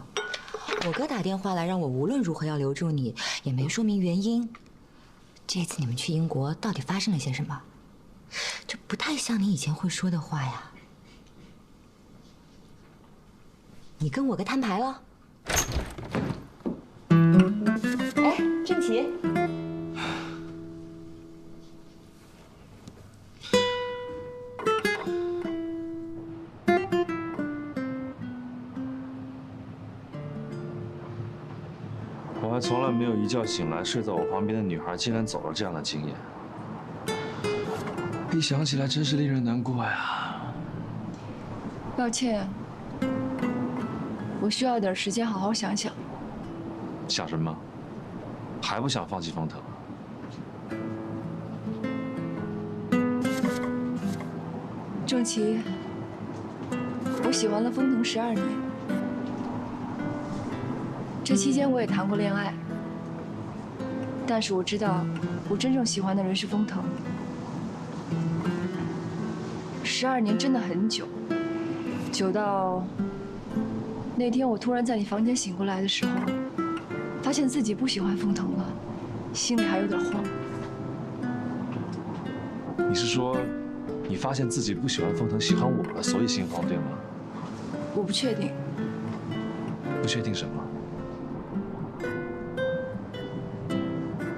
我哥打电话来让我无论如何要留住你，也没说明原因。这次你们去英国到底发生了些什么？这不太像你以前会说的话呀。你跟我哥摊牌了？哎，郑琪。我还从来没有一觉醒来睡在我旁边的女孩竟然走了这样的经验，一想起来真是令人难过呀。抱歉，我需要点时间好好想想。想什么？还不想放弃风腾？郑琪，我喜欢了风腾12年。这期间我也谈过恋爱，但是我知道，我真正喜欢的人是风腾。12年真的很久，久到那天我突然在你房间醒过来的时候，发现自己不喜欢风腾了，心里还有点慌。你是说，你发现自己不喜欢风腾，喜欢我了，所以心慌，对吗？我不确定。不确定什么？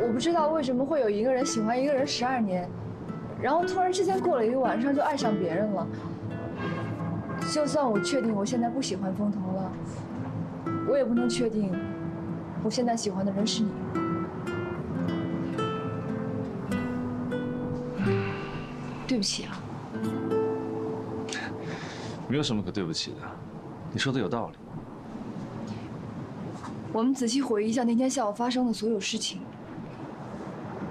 我不知道为什么会有一个人喜欢一个人12年，然后突然之间过了一个晚上就爱上别人了。就算我确定我现在不喜欢风腾了，我也不能确定我现在喜欢的人是你。对不起啊。没有什么可对不起的，你说的有道理。我们仔细回忆一下那天下午发生的所有事情。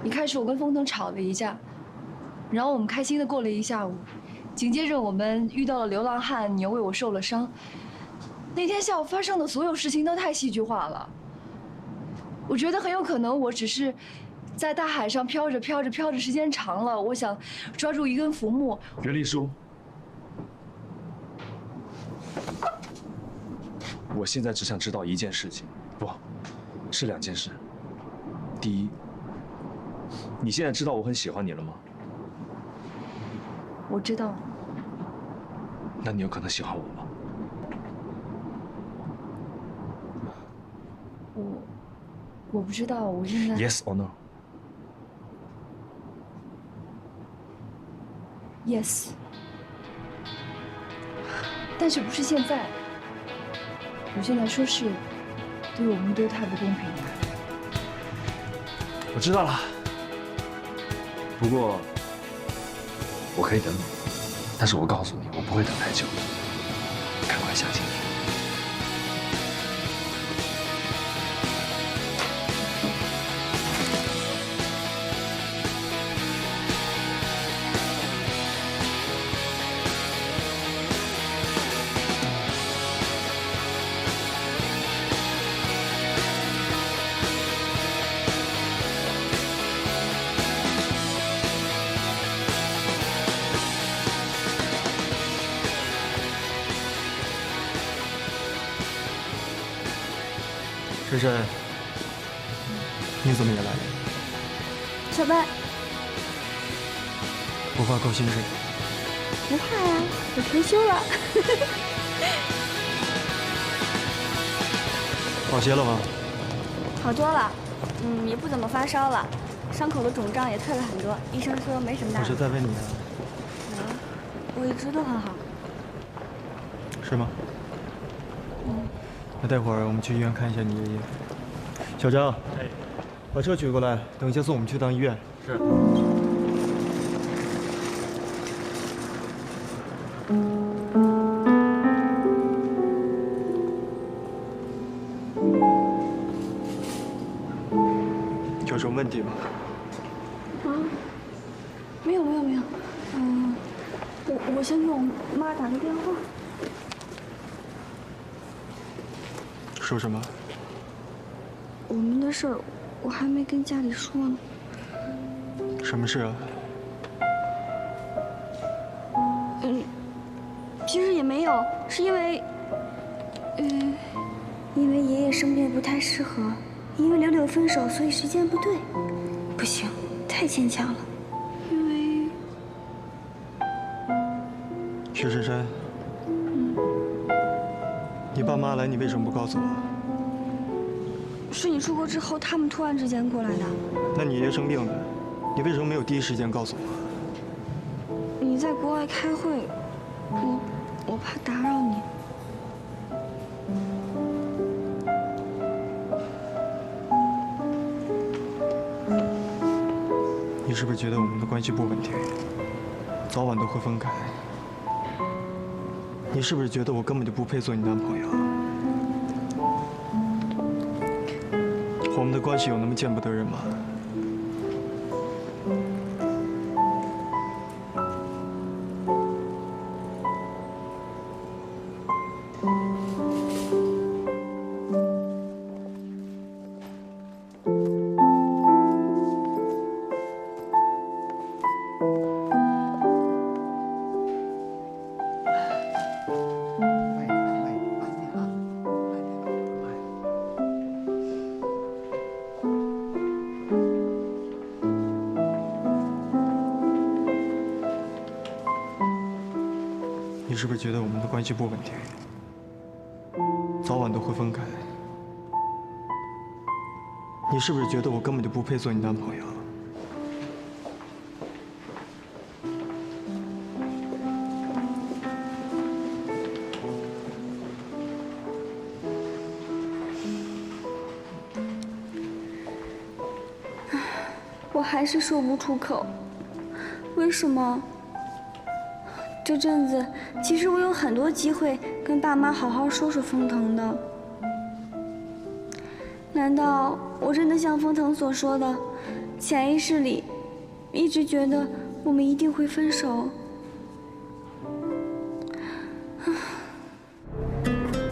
一开始我跟风腾吵了一架，然后我们开心的过了一下午，紧接着我们遇到了流浪汉，你又为我受了伤。那天下午发生的所有事情都太戏剧化了。我觉得很有可能我只是在大海上飘着飘着飘着，时间长了，我想抓住一根浮木。袁丽书，我现在只想知道一件事情，不，是2件事。第一，你现在知道我很喜欢你了吗？我知道。那你有可能喜欢我吗？我不知道，我现在。Yes or no? Yes。但是不是现在？我现在说是，对我们都太不公平了。我知道了。不过，我可以等你。但是我告诉你，我不会等太久的，赶快相信我。珊珊，你怎么也来了？小白，不怕高薪水？不怕呀，我退休了。好些了吗？好多了，也不怎么发烧了，伤口的肿胀也退了很多，医生说没什么大我问题。是在问你啊。我一直都很好。是吗？那待会儿我们去医院看一下你爷爷。小张，把车取过来，等一下送我们去趟医院。是。有什么问题吗？没有。我先给我妈打个电话。说什么？我们的事儿，我还没跟家里说呢。什么事啊？其实也没有，是因为，因为爷爷生病不太适合，因为柳柳分手，所以时间不对，不行，太牵强了。因为，薛珊珊，你爸妈来，你为什么不告诉我？是你出国之后，他们突然之间过来的。那你爷爷生病了，你为什么没有第一时间告诉我？你在国外开会，我怕打扰你。你是不是觉得我们的关系不稳定，早晚都会分开？你是不是觉得我根本就不配做你男朋友？我们的关系有那么见不得人吗？你是不是觉得我们的关系不稳定，早晚都会分开？你是不是觉得我根本就不配做你男朋友？我还是说不出口，为什么？这阵子，其实我有很多机会跟爸妈好好说说封腾的。难道我真的像封腾所说的，潜意识里一直觉得我们一定会分手？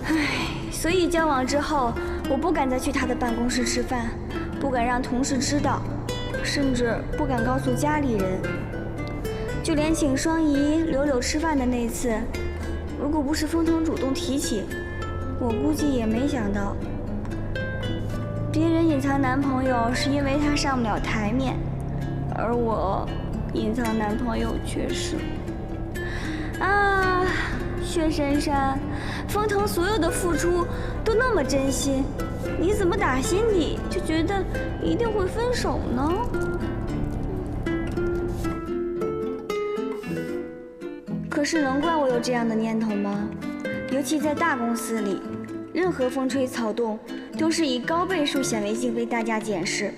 唉，所以交往之后，我不敢再去他的办公室吃饭，不敢让同事知道，甚至不敢告诉家里人。就连请双姨、柳柳吃饭的那次，如果不是封腾主动提起，我估计也没想到。别人隐藏男朋友是因为他上不了台面，而我隐藏男朋友却是……啊，薛珊珊，封腾所有的付出都那么真心，你怎么打心底就觉得一定会分手呢？可是能怪我有这样的念头吗？尤其在大公司里，任何风吹草动都是以高倍数显微镜为大家检视，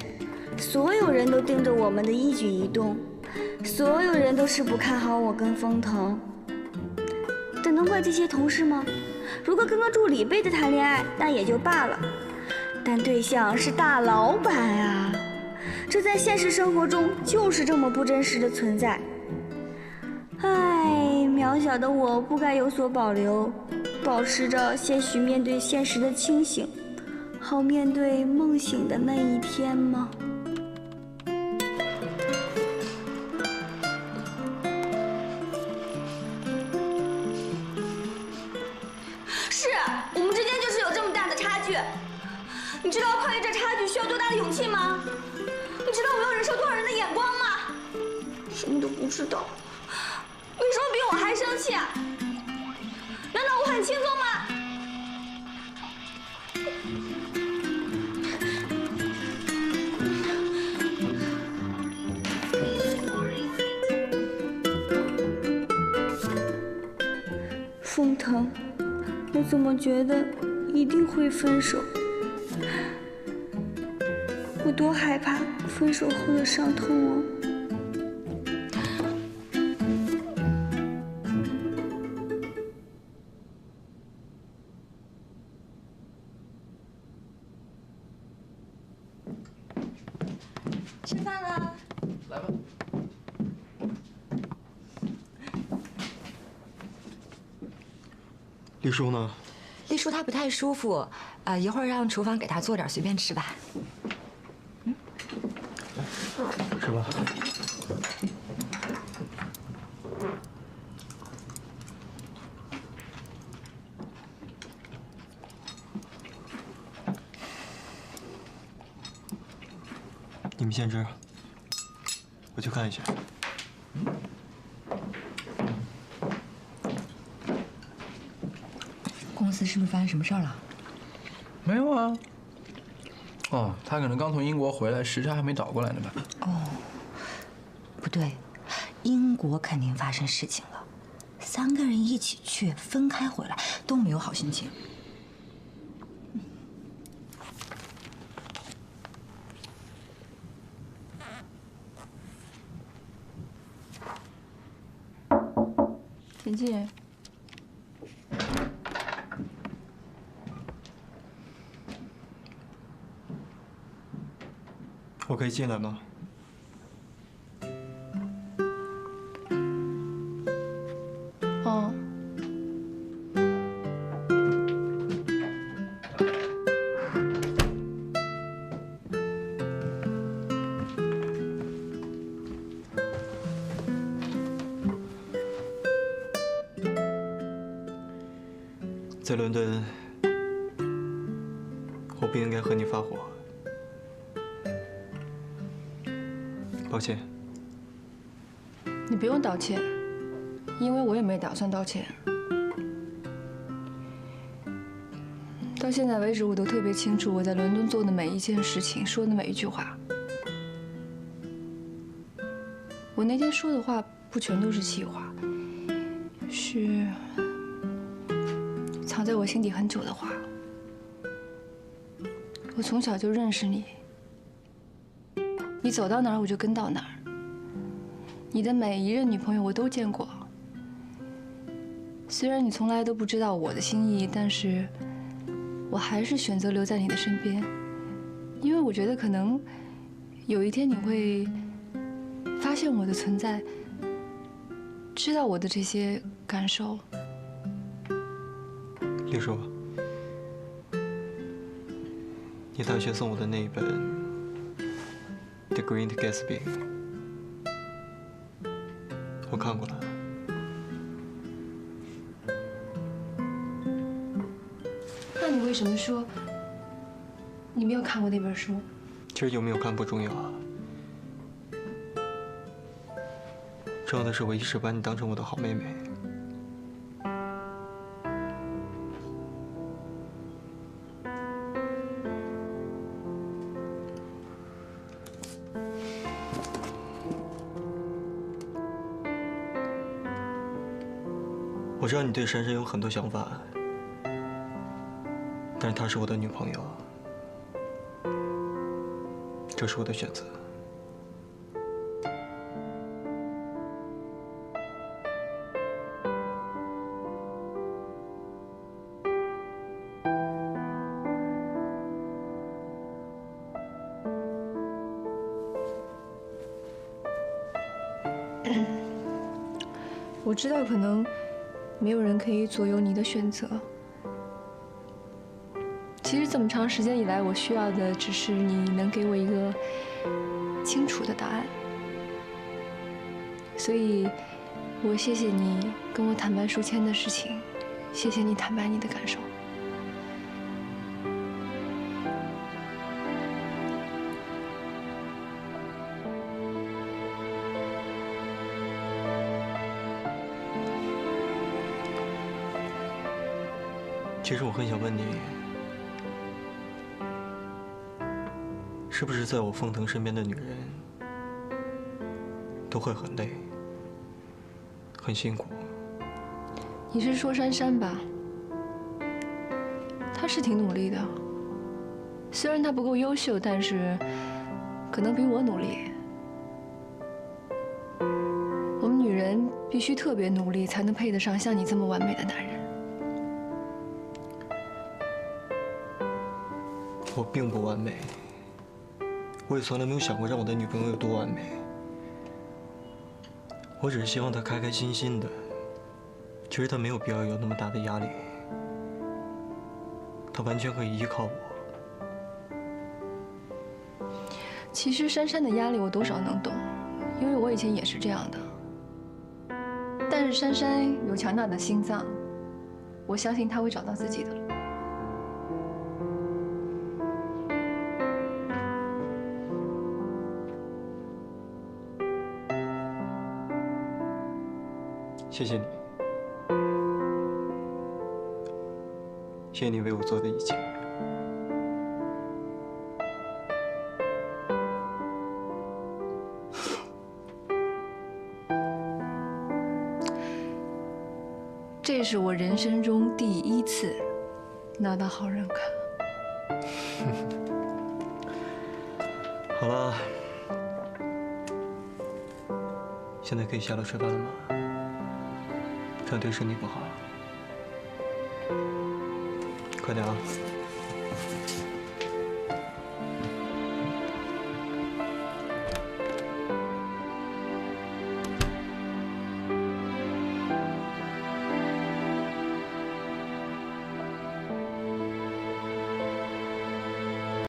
所有人都盯着我们的一举一动，所有人都是不看好我跟封腾。能怪这些同事吗？如果跟个助理背着谈恋爱，那也就罢了，但对象是大老板啊，这在现实生活中就是这么不真实的存在。唉，渺小的我不该有所保留，保持着些许面对现实的清醒，好面对梦醒的那一天吗？是我们之间就是有这么大的差距，你知道跨越这差距需要多大的勇气吗？你知道我要忍受多少人的眼光吗？什么都不知道，为什么比我还生气啊？难道我很轻松吗？风腾，我怎么觉得一定会分手？我多害怕分手后的伤痛哦！吃饭了。来吧。丽叔呢？丽叔他不太舒服，一会儿让厨房给他做点，随便吃吧。吃吧。你们先吃，我去看一下。公司是不是发生什么事儿了？没有啊。哦，他可能刚从英国回来，时差还没倒过来呢吧？哦，不对，英国肯定发生事情了。3个人一起去，分开回来，都没有好心情。请进。我可以进来吗？哦。在伦敦，我不应该和你发火。抱歉。你不用道歉，因为我也没打算道歉。到现在为止，我都特别清楚我在伦敦做的每一件事情，说的每一句话。我那天说的话不全都是气话，是藏在我心底很久的话。我从小就认识你。你走到哪儿我就跟到哪儿。你的每一任女朋友我都见过。虽然你从来都不知道我的心意，但是我还是选择留在你的身边，因为我觉得可能有一天你会发现我的存在，知道我的这些感受。丽叔，你大学送我的那一本《The Great Gatsby》，我看过了。那你为什么说你没有看过那本书？其实有没有看不重要啊，重要的是我一直把你当成我的好妹妹。我知道你对珊珊有很多想法，但是她是我的女朋友，这是我的选择。我知道可能没有人可以左右你的选择。其实这么长时间以来，我需要的只是你能给我一个清楚的答案。所以，我谢谢你跟我坦白书签的事情，谢谢你坦白你的感受。其实我很想问你，是不是在我风腾身边的女人都会很累、很辛苦？你是说珊珊吧？她是挺努力的，虽然她不够优秀，但是可能比我努力。我们女人必须特别努力，才能配得上像你这么完美的男人。我并不完美，我也从来没有想过让我的女朋友有多完美。我只是希望她开开心心的。其实她没有必要有那么大的压力，她完全可以依靠我。其实珊珊的压力我多少能懂，因为我以前也是这样的。但是珊珊有强大的心脏，我相信她会找到自己的路。谢谢你，谢谢你为我做的一切。这是我人生中第1次拿到好人卡。好了，现在可以下楼吃饭了吗？这样对身体不好。快点啊！